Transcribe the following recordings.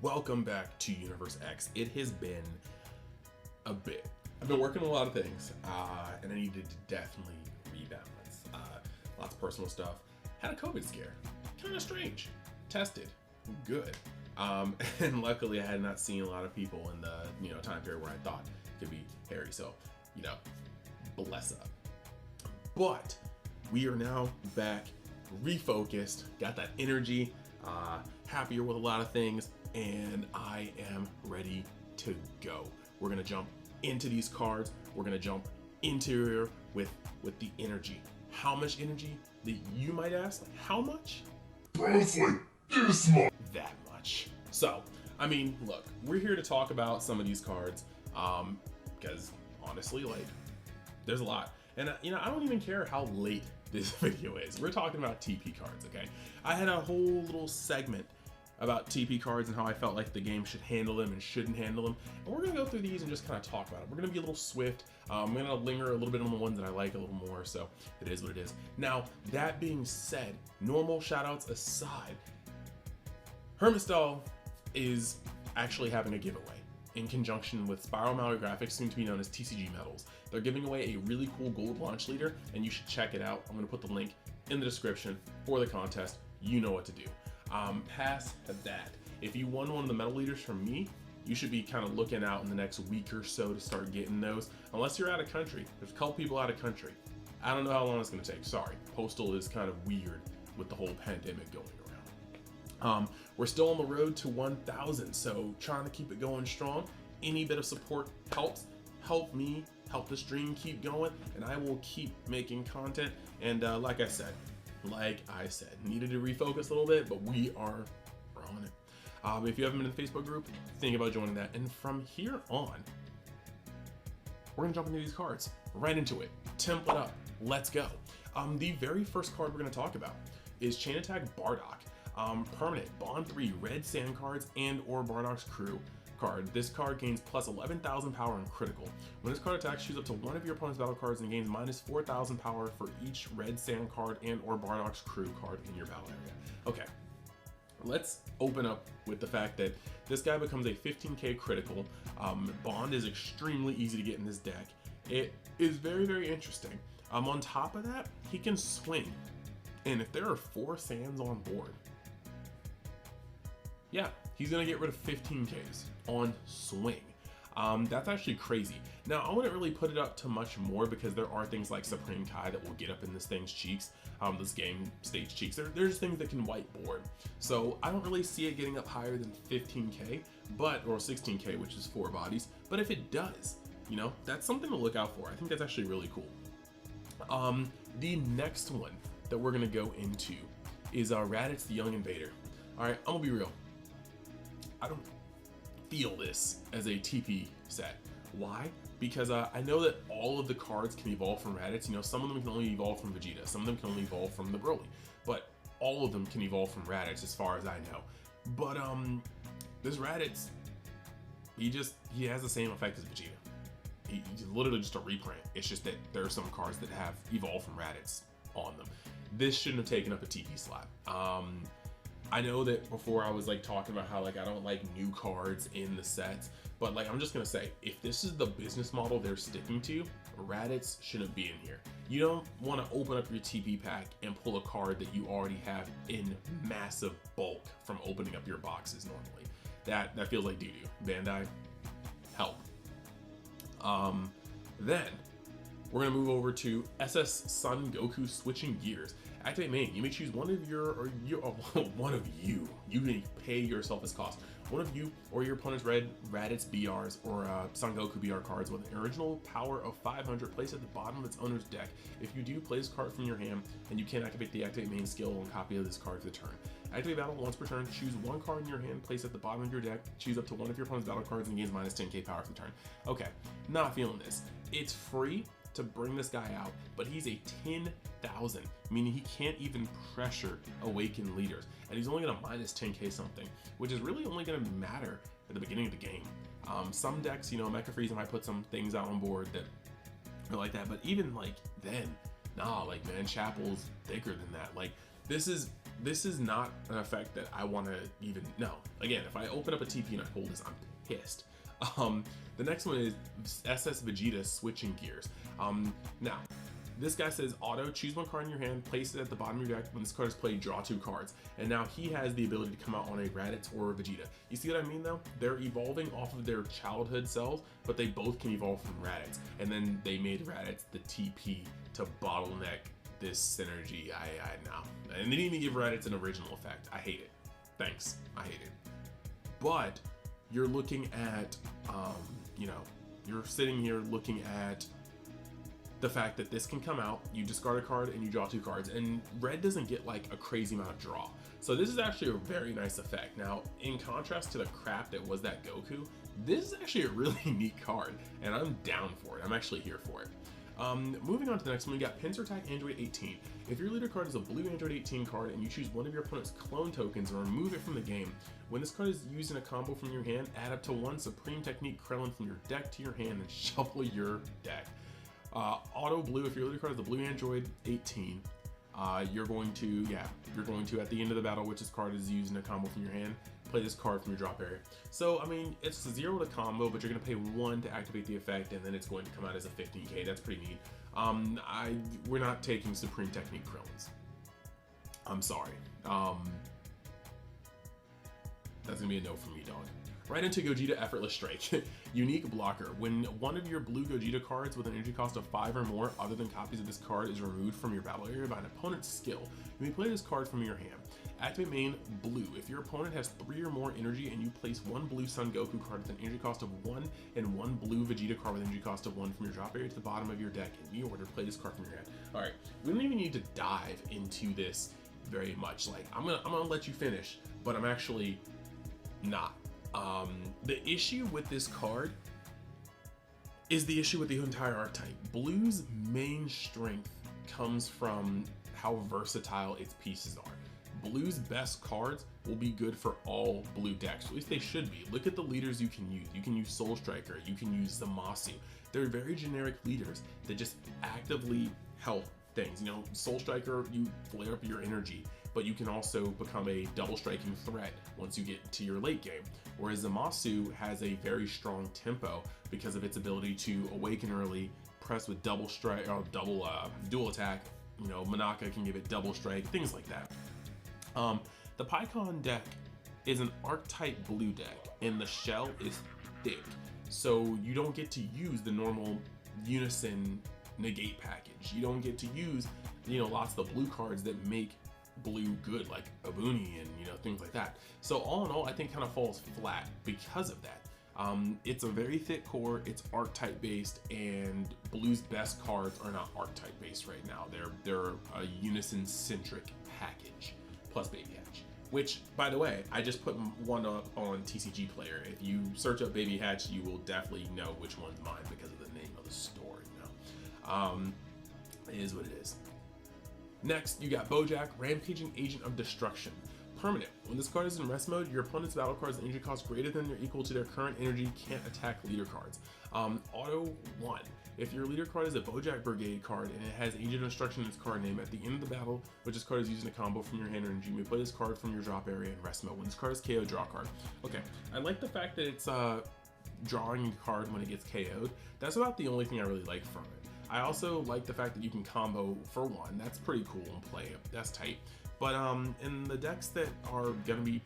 welcome back to Universe X. It has been a bit. I've been working on a lot of things, and I needed to definitely rebalance. Lots of personal stuff. Had a COVID scare. Kind of strange. Tested. Good. And luckily I had not seen a lot of people in the time period where I thought it could be hairy. So, bless up. But we are now back, refocused, got that energy, happier with a lot of things, and I am ready to go. We're gonna jump into these cards. We're gonna jump into here with the energy. How much energy? That you might ask? How much? Bro, it's like this much. That much. So, look, we're here to talk about some of these cards, because honestly, there's a lot. And I don't even care how late this video is. We're talking about TP cards, okay? I had a whole little segment about TP cards and how I felt like the game should handle them and shouldn't handle them. And we're gonna go through these and just kind of talk about it. We're gonna be a little swift. I'm gonna linger a little bit on the ones that I like a little more, so it is what it is. Now, that being said, normal shoutouts aside, Hermit is actually having a giveaway in conjunction with Spiral Mallory Graphics, soon to be known as TCG Metals. They're giving away a really cool gold launch leader, and you should check it out. I'm gonna put the link in the description for the contest. You know what to do. Past that, if you won one of the metal leaders from me, you should be kind of looking out in the next week or so to start getting those, unless you're out of country. There's a couple people out of country. I don't know how long it's gonna take, sorry. Postal is kind of weird with the whole pandemic going around. We're still on the road to 1,000, so trying to keep it going strong. Any bit of support helps. Help me, help the stream keep going, and I will keep making content. And like I said, needed to refocus a little bit, but we are on it. If you haven't been in the Facebook group, think about joining that. And from here on, we're gonna jump into these cards, right into it. Template up, let's go. The very first card we're gonna talk about is Chain Attack Bardock. Permanent, Bond 3, red sand cards and or Bardock's crew card. This card gains plus 11,000 power and critical. When this card attacks, choose up to one of your opponent's battle cards and gains minus 4,000 power for each red sand card and or Bardock's crew card in your battle area. Okay, let's open up with the fact that this guy becomes a 15k critical. Bond is extremely easy to get in this deck. It is very, very interesting. On top of that, he can swing. And if there are 4 sands on board, yeah, he's gonna get rid of 15Ks on swing. That's actually crazy. Now, I wouldn't really put it up to much more because there are things like Supreme Kai that will get up in this thing's cheeks, this game stage cheeks. There's things that can whiteboard. So I don't really see it getting up higher than 15K, or 16K, which is 4 bodies. But if it does, that's something to look out for. I think that's actually really cool. The next one that we're gonna go into is Raditz, the Young Invader. All right, I'm gonna be real. I don't feel this as a TP set. Why? Because I know that all of the cards can evolve from Raditz. Some of them can only evolve from Vegeta. Some of them can only evolve from the Broly. But all of them can evolve from Raditz as far as I know. But this Raditz, he has the same effect as Vegeta. He's literally just a reprint. It's just that there are some cards that have evolved from Raditz on them. This shouldn't have taken up a TP slot. I know that before I was talking about how I don't like new cards in the sets, but I'm just gonna say, if this is the business model they're sticking to, Raditz shouldn't be in here. You don't want to open up your TP pack and pull a card that you already have in massive bulk from opening up your boxes normally. That feels like doo-doo. Bandai, help. Then we're gonna move over to SS Son Goku switching gears. Activate main. You may choose one of you. You may pay yourself as cost. One of you or your opponent's red Raditz BRs or Son Goku BR cards with an original power of 500 placed at the bottom of its owner's deck. If you do, play this card from your hand, and you can activate the activate main skill and copy of this card for the turn. Activate battle once per turn. Choose one card in your hand, place at the bottom of your deck. Choose up to one of your opponent's battle cards and gains minus 10k power for the turn. Okay, not feeling this. It's free to bring this guy out, but he's a 10,000, meaning he can't even pressure awakened leaders, and he's only gonna minus 10k something, which is really only gonna matter at the beginning of the game. Some decks, Mecha Frieza might put some things out on board that are like that, but even then, Nah, like, man, Chapel's thicker than that. Like, this is not an effect that I want to even, no. Again, if I open up a TP and I pull this, I'm pissed. The next one is SS Vegeta Switching Gears. Now, this guy says auto, choose one card in your hand, place it at the bottom of your deck. When this card is played, draw 2 cards. And now he has the ability to come out on a Raditz or a Vegeta. You see what I mean though? They're evolving off of their childhood selves, but they both can evolve from Raditz. And then they made Raditz the TP to bottleneck this synergy. I know. And they didn't even give Raditz an original effect. I hate it. Thanks. I hate it. But you're looking at, you know, you're sitting here looking at the fact that this can come out, you discard a card and you draw 2 cards, and red doesn't get like a crazy amount of draw. So this is actually a very nice effect. Now, in contrast to the crap that was that Goku, this is actually a really neat card, and I'm down for it. I'm actually here for it. Moving on to the next one, we got Pincer Attack Android 18. If your leader card is a blue Android 18 card and you choose one of your opponent's clone tokens and remove it from the game, when this card is used in a combo from your hand, add up to 1 Supreme Technique Krillin from your deck to your hand and shuffle your deck. Auto blue, if your leader card is a blue Android 18, you're going to at the end of the battle, which this card is used in a combo from your hand, play this card from your drop area. So, I mean, it's 0 to combo, but you're going to pay 1 to activate the effect, and then it's going to come out as a 15k. That's pretty neat. We're not taking Supreme Technique Krillins. I'm sorry. That's going to be a no from me, dog. Right into Gogeta Effortless Strike. Unique blocker. When one of your blue Gogeta cards with an energy cost of 5 or more other than copies of this card is removed from your battle area by an opponent's skill, you may play this card from your hand. Activate main blue. If your opponent has 3 or more energy and you place 1 blue Son Goku card with an energy cost of 1 and 1 blue Vegeta card with an energy cost of 1 from your drop area to the bottom of your deck in the order, play this card from your hand. Alright, we don't even need to dive into this very much. Like, I'm gonna let you finish, but I'm actually not. The issue with this card is the issue with the entire archetype. Blue's main strength comes from how versatile its pieces are. Blue's best cards will be good for all blue decks, at least they should be. Look at the leaders you can use. You can use Soul Striker, you can use Zamasu. They're very generic leaders that just actively help things. You know, Soul Striker, you flare up your energy, but you can also become a double striking threat once you get to your late game. Whereas Zamasu has a very strong tempo because of its ability to awaken early, press with double strike or dual attack. You know, Manaka can give it double strike, things like that. The Pycon deck is an archetype blue deck, and the shell is thick, so you don't get to use the normal unison negate package. You don't get to use, you know, lots of the blue cards that make blue good, like Abuni and, you know, things like that. So all in all, I think kind of falls flat because of that. It's a very thick core, it's archetype based, and blue's best cards are not archetype based right now. They're a unison centric package plus Baby Hatch, which, by the way, I just put one up on TCG Player. If you search up Baby Hatch, you will definitely know which one's mine because of the name of the store, you know. It is what it is. Next, you got Bojack, Rampaging Agent of Destruction. Permanent. When this card is in rest mode, your opponent's battle cards with energy cost greater than or equal to their current energy can't attack leader cards. Auto 1. If your leader card is a Bojack Brigade card and it has Agent of Destruction in its card name, at the end of the battle, which this card is using a combo from your hand or energy, you may play this card from your drop area in rest mode. When this card is KO, draw a card. Okay, I like the fact that it's drawing a card when it gets KO'd. That's about the only thing I really like from it. I also like the fact that you can combo for 1. That's pretty cool and play it. That's tight. But in the decks that are gonna be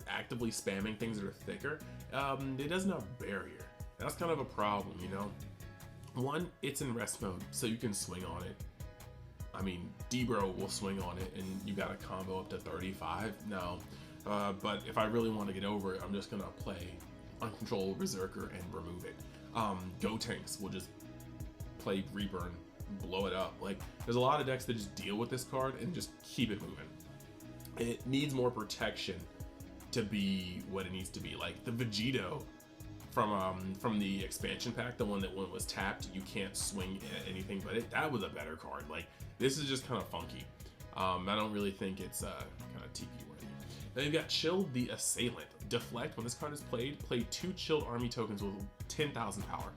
actively spamming things that are thicker, it doesn't have barrier. That's kind of a problem, you know? 1, it's in rest mode, so you can swing on it. I mean, D-Bro will swing on it, and you got a combo up to 35. No, but if I really want to get over it, I'm just gonna play Uncontrolled Berserker and remove it. Gotenks will just play Reaper and blow it up. Like, there's a lot of decks that just deal with this card and just keep it moving. It needs more protection to be what it needs to be. Like the Vegeta from the expansion pack, the one that when it was tapped, you can't swing at anything but it. That was a better card. Like, this is just kind of funky. I don't really think it's kind of TP worthy. Then you've got Chill the Assailant. Deflect. When this card is played, play 2 chilled army tokens with 10,000 power.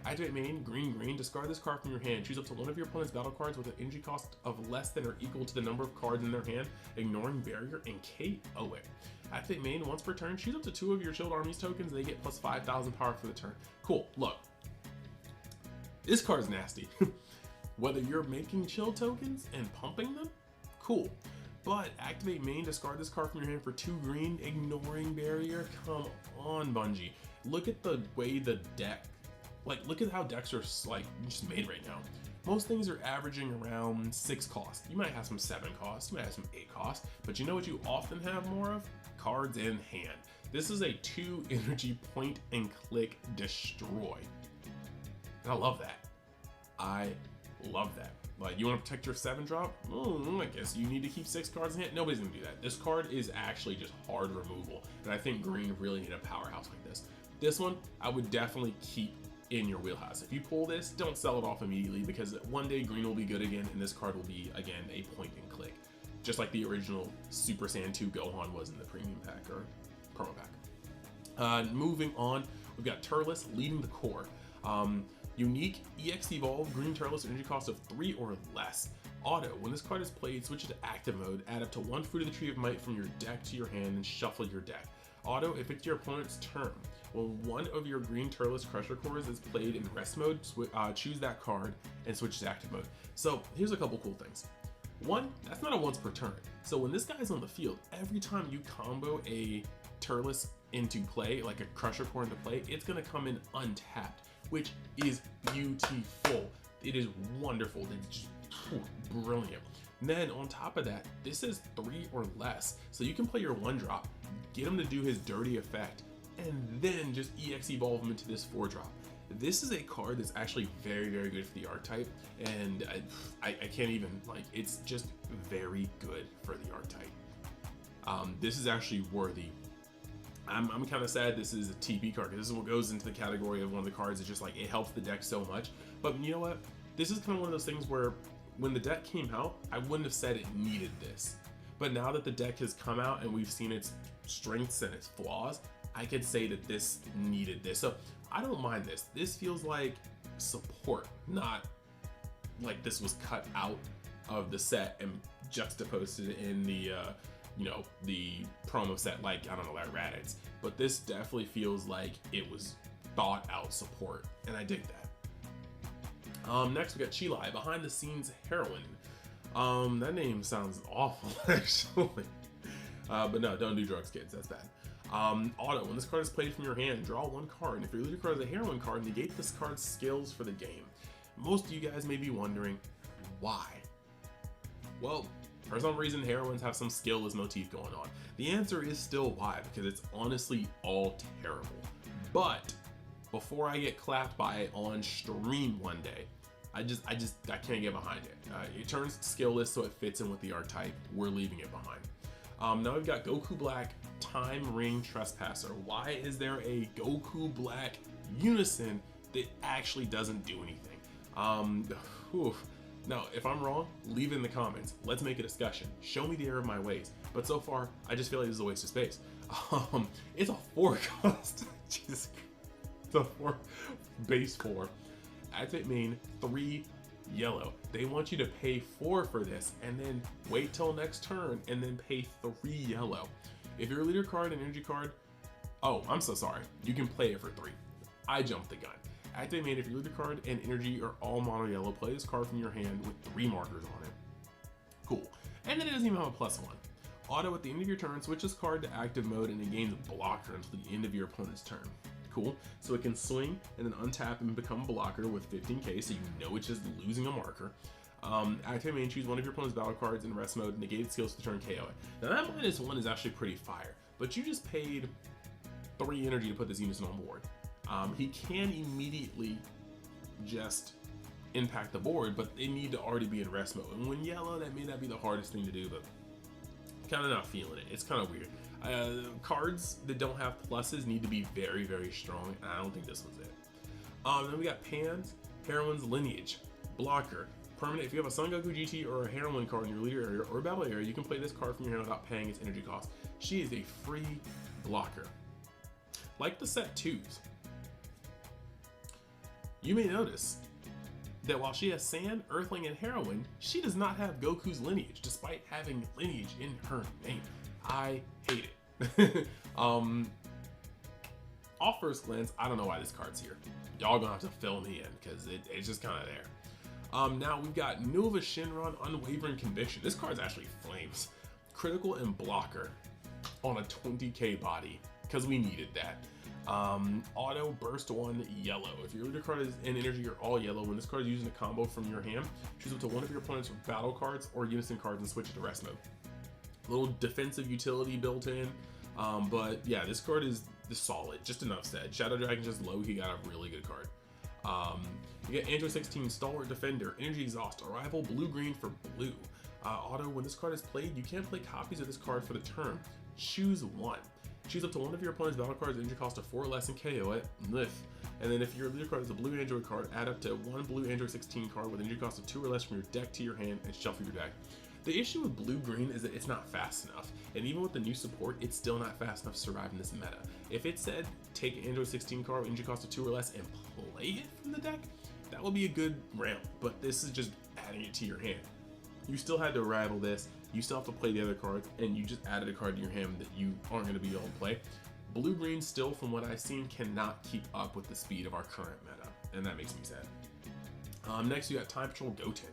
Activate main, green, discard this card from your hand. Choose up to one of your opponent's battle cards with an energy cost of less than or equal to the number of cards in their hand, ignoring barrier, and KO it. Activate main once per turn. Choose up to 2 of your Shield Army's tokens, and they get plus 5,000 power for the turn. Cool, look. This card's nasty. Whether you're making chill tokens and pumping them, cool. But activate main, discard this card from your hand for 2 green, ignoring barrier. Come on, Bungie. Look at the way the deck, like, look at how decks are like just made right now. Most things are averaging around 6 cost. You might have some 7 cost, you might have some 8 cost, but you know what you often have more of? Cards in hand. This is a 2 energy point and click destroy. And I love that. I love that. Like, you want to protect your 7 drop? I guess you need to keep 6 cards in hand. Nobody's gonna do that. This card is actually just hard removal, and I think green really need a powerhouse like this. This one, I would definitely keep in your wheelhouse. If you pull this, don't sell it off immediately, because one day green will be good again, and this card will be, again, a point and click. Just like the original Super Saiyan 2 Gohan was in the premium pack, or promo pack. Moving on, we've got Turles leading the core. Unique EX Evolve, green Turles, energy cost of 3 or less. Auto, when this card is played, switch it to active mode, add up to 1 Fruit of the Tree of Might from your deck to your hand, and shuffle your deck. Auto, if it's your opponent's turn, when one of your green Turles Crusher cores is played in rest mode, choose that card and switch to active mode. So here's a couple cool things. One, that's not a once per turn. So when this guy's on the field, every time you combo a Turles into play, like a Crusher core into play, it's gonna come in untapped, which is beautiful. It is wonderful. It's just brilliant. And then on top of that, this is 3 or less. So you can play your 1-drop, get him to do his dirty effect, and then just EX Evolve him into this 4-drop. This is a card that's actually very, very good for the archetype, and I can't even, like, it's just very good for the archetype. This is actually worthy. I'm kind of sad this is a TP card, because this is what goes into the category of one of the cards that just, like, it helps the deck so much. But you know what? This is kind of one of those things where when the deck came out, I wouldn't have said it needed this. But now that the deck has come out and we've seen its strengths and its flaws, I could say that this needed this. So I don't mind this. This feels like support, not like this was cut out of the set and juxtaposed in the the promo set, like, I don't know, like Raditz. But this definitely feels like it was thought out support, and I dig that. Next we got Chilai, behind the scenes heroine. That name sounds awful, actually. But no, don't do drugs, kids. That's bad. Auto, when this card is played from your hand, draw 1 card. And if your leader card is a heroine card, negate this card's skills for the game. Most of you guys may be wondering, why? Well, for some reason, heroines have some skillless motif going on. The answer is still why, because it's honestly all terrible. But before I get clapped by it on stream one day, I can't get behind it. It turns skillless so it fits in with the archetype. We're leaving it behind. Now we've got Goku Black, Time Ring Trespasser. Why is there a Goku Black unison that actually doesn't do anything? Now, if I'm wrong, leave it in the comments. Let's make a discussion. Show me the error of my ways. But so far, I just feel like this is a waste of space. It's a 4 cost. Jesus. It's a 4, base 4. Activate main, 3 yellow. They want you to pay 4 for this, and then wait till next turn, and then pay 3 yellow. If you're a leader card and energy card, oh, I'm so sorry. You can play it for 3. I jumped the gun. Activate main, if your leader card and energy are all mono yellow, play this card from your hand with 3 markers on it. Cool. And then it doesn't even have a +1. Auto, at the end of your turn, switch this card to active mode and it gains a blocker until the end of your opponent's turn. Cool. So it can swing and then untap and become a blocker with 15k, so you know it's just losing a marker. Activate main, choose one of your opponent's battle cards in rest mode, negate skills to turn KO it. Now that -1 is actually pretty fire, but you just paid 3 energy to put this unison on board. He can immediately just impact the board, but they need to already be in rest mode. And when yellow, that may not be the hardest thing to do, but kind of not feeling it. It's kind of weird. Cards that don't have pluses need to be very, very strong, and I don't think this one's it. Then we got Pan's Heroine's Lineage. Blocker. Permanent, if you have a Son Goku GT or a Heroine card in your leader area or battle area, you can play this card from your hand without paying its energy cost. She is a free blocker. Like the set 2s, You may notice that while she has Sand, Earthling, and Heroine, she does not have Goku's lineage, despite having lineage in her name. I hate it. Off first glance, I don't know why this card's here. Y'all gonna have to fill me in, because it's just kind of there. Now we've got Nova Shinron, Unwavering Conviction. This card's actually flames. Critical and blocker on a 20k body, because we needed that. Auto burst 1 yellow. If your leader card is in energy, you're all yellow. When this card is using a combo from your hand, choose up to one of your opponent's battle cards or unison cards and switch it to rest mode. Little defensive utility built in, but yeah, this card is solid, just enough said. Shadow Dragon's just low, he got a really good card. You get Android 16, Stalwart Defender, Energy Exhaust, Arrival, blue-green for blue. Auto, when this card is played, you can't play copies of this card for the turn. Choose one. Choose up to one of your opponent's battle cards, energy cost of 4 or less, and KO it. And then if your leader card is a blue Android card, add up to one blue Android 16 card with energy cost of 2 or less from your deck to your hand and shuffle your deck. The issue with blue-green is that it's not fast enough, and even with the new support, it's still not fast enough to survive in this meta. If it said, take an Android 16 card with energy cost of 2 or less and play it from the deck, that would be a good ramp, but this is just adding it to your hand. You still had to rival this, you still have to play the other cards, and you just added a card to your hand that you aren't going to be able to play. Blue-green still, from what I've seen, cannot keep up with the speed of our current meta, and that makes me sad. Next, you got Time Patrol Goten.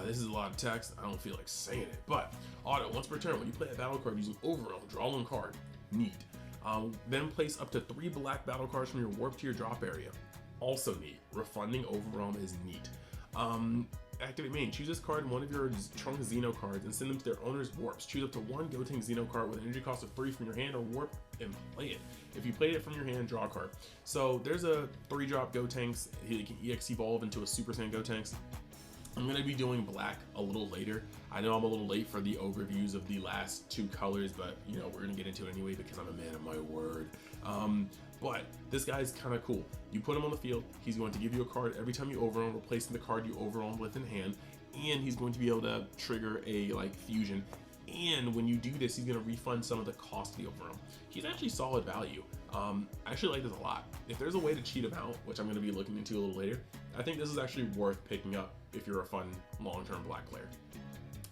This is a lot of text. I don't feel like saying it, but auto, once per turn, when you play a battle card using Overwhelm, draw one card. Neat. Then place up to 3 black battle cards from your warp to your drop area. Also neat. Refunding Overwhelm is neat. Activate main. Choose this card in one of your Trunk Xeno cards and send them to their owner's warps. Choose up to one Goten Xeno card with an energy cost of 3 from your hand or warp and play it. If you played it from your hand, draw a card. So there's a 3-drop Gotenks. He can EX evolve into a Super Saiyan Gotenks. I'm going to be doing black a little later. I know I'm a little late for the overviews of the last 2 colors, but you know, we're going to get into it anyway because I'm a man of my word. But this guy's kind of cool. You put him on the field, he's going to give you a card every time you overwhelm, replacing the card you overwhelm with in hand, and he's going to be able to trigger a fusion. And when you do this, he's going to refund some of the cost of the overwhelm. He's actually solid value. I actually like this a lot. If there's a way to cheat him out, which I'm going to be looking into a little later, I think this is actually worth picking up if you're a fun long-term black player.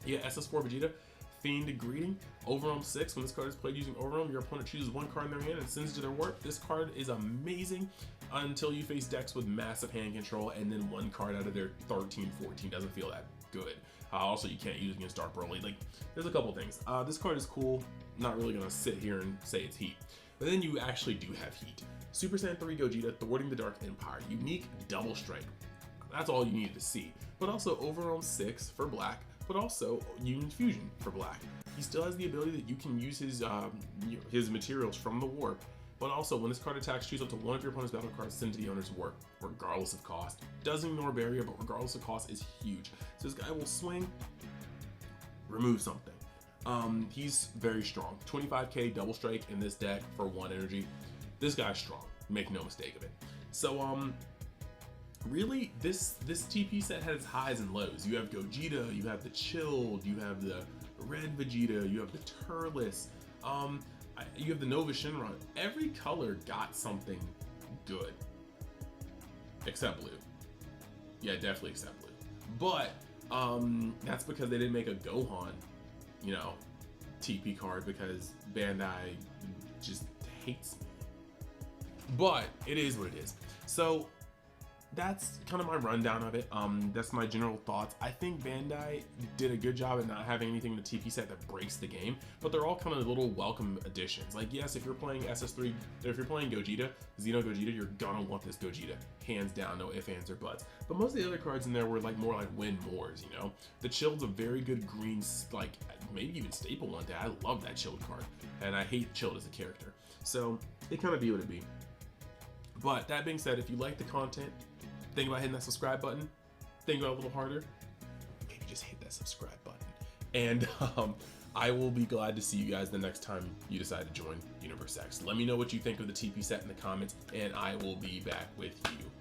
Yeah, SS4 Vegeta, Fiend Greeting, Overwhelm 6. When this card is played using Overwhelm, your opponent chooses one card in their hand and sends it to their warp. This card is amazing until you face decks with massive hand control, and then one card out of their 13, 14 doesn't feel that good. Also, you can't use it against Dark Broly. There's a couple things. This card is cool. Not really gonna sit here and say it's heat, but then you actually do have heat. Super Saiyan 3 Gogeta, Thwarting the Dark Empire, unique double strike. That's all you needed to see. But also Overwhelm 6 for black, but also Union Fusion for black. He still has the ability that you can use his materials from the warp, but also when this card attacks, choose up to one of your opponent's battle cards, send to the owner's warp, regardless of cost. Doesn't ignore barrier, but regardless of cost is huge. So this guy will swing, remove something. He's very strong. 25k double strike in this deck for 1 energy. This guy's strong, make no mistake of it. So really, this TP set has highs and lows. You have Gogeta, you have the Chilled, you have the Red Vegeta, you have the Turles, you have the Nova Shinron. Every color got something good, except blue. Yeah, definitely except blue. But that's because they didn't make a Gohan, TP card, because Bandai just hates me. But it is what it is. So that's kind of my rundown of it. That's my general thoughts. I think Bandai did a good job at not having anything in the TP set that breaks the game, but they're all kind of little welcome additions. Yes, if you're playing SS3, if you're playing Gogeta, Xeno Gogeta, you're gonna want this Gogeta, hands down, no ifs, ands, or buts. But most of the other cards in there were more like win-mores, The Chilled's a very good green, maybe even staple one day. I love that Chilled card, and I hate Chilled as a character. So it kind of be what it be. But that being said, if you like the content, think about hitting that subscribe button. Think about it a little harder. Maybe just hit that subscribe button. And I will be glad to see you guys the next time you decide to join Universe X. Let me know what you think of the TP set in the comments, and I will be back with you